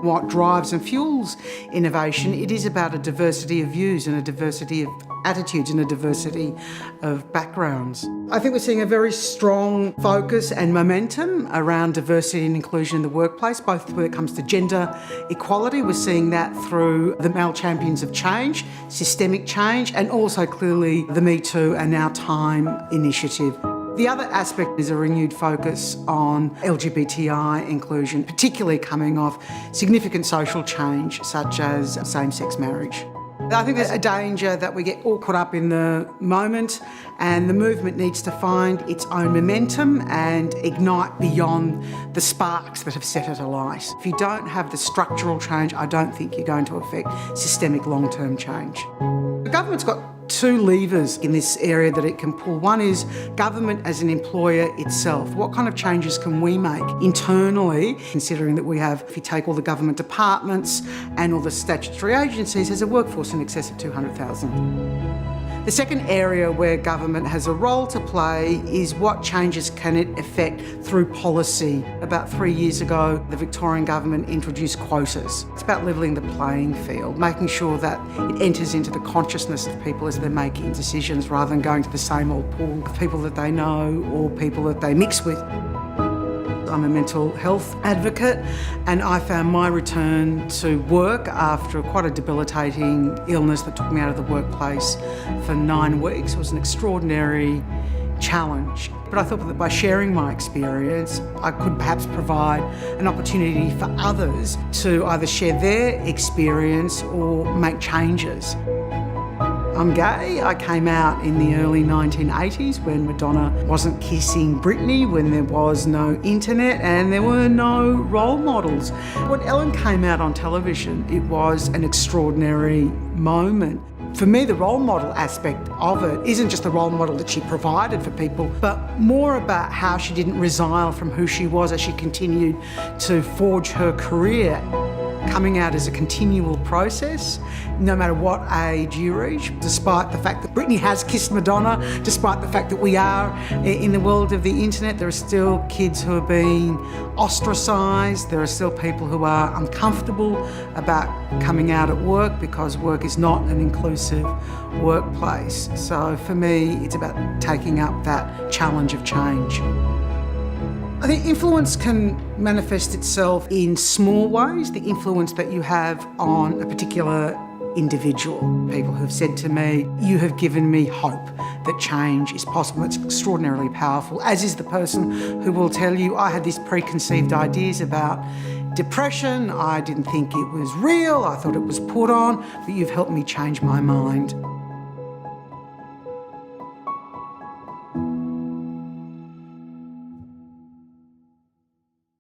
what drives and fuels innovation. It is about a diversity of views and a diversity of attitudes and a diversity of backgrounds. I think we're seeing a very strong focus and momentum around diversity and inclusion in the workplace, both when it comes to gender equality. We're seeing that through the male champions of change, systemic change, and also clearly the Me Too and Our Time initiative. The other aspect is a renewed focus on LGBTI inclusion, particularly coming off significant social change such as same-sex marriage. I think there's a danger that we get all caught up in the moment, and the movement needs to find its own momentum and ignite beyond the sparks that have set it alight. If you don't have the structural change, I don't think you're going to affect systemic long-term change. The government's got two levers in this area that it can pull. One is government as an employer itself. What kind of changes can we make internally, considering that we have, if you take all the government departments and all the statutory agencies, has a workforce in excess of 200,000. The second area where government has a role to play is what changes can it effect through policy. About 3 years ago, the Victorian government introduced Quotas. It's about levelling the playing field, making sure that it enters into the consciousness of people as they're making decisions rather than going to the same old pool of people that they know or people that they mix with. I'm a mental health advocate, and I found my return to work after quite a debilitating illness that took me out of the workplace for 9 weeks. It was an extraordinary challenge. But I thought that by sharing my experience, I could perhaps provide an opportunity for others to either share their experience or make changes. I'm gay. I came out in the early 1980s when Madonna wasn't kissing Britney, when there was no internet and there were no role models. When Ellen came out on television, it was an extraordinary moment. For me, the role model aspect of it isn't just the role model that she provided for people, but more about how she didn't resile from who she was as she continued to forge her career. Coming out is a continual process, no matter what age you reach, despite the fact that Britney has kissed Madonna, despite the fact that we are in the world of the internet, there are still kids who are being ostracised, there are still people who are uncomfortable about coming out at work because work is not an inclusive workplace. So for me, it's about taking up that challenge of change. I think influence can manifest itself in small ways, the influence that you have on a particular individual. People who've said to me, "You have given me hope that change is possible." It's extraordinarily powerful, as is the person who will tell you, "I had these preconceived ideas about depression. I didn't think it was real. I thought it was put on, but you've helped me change my mind."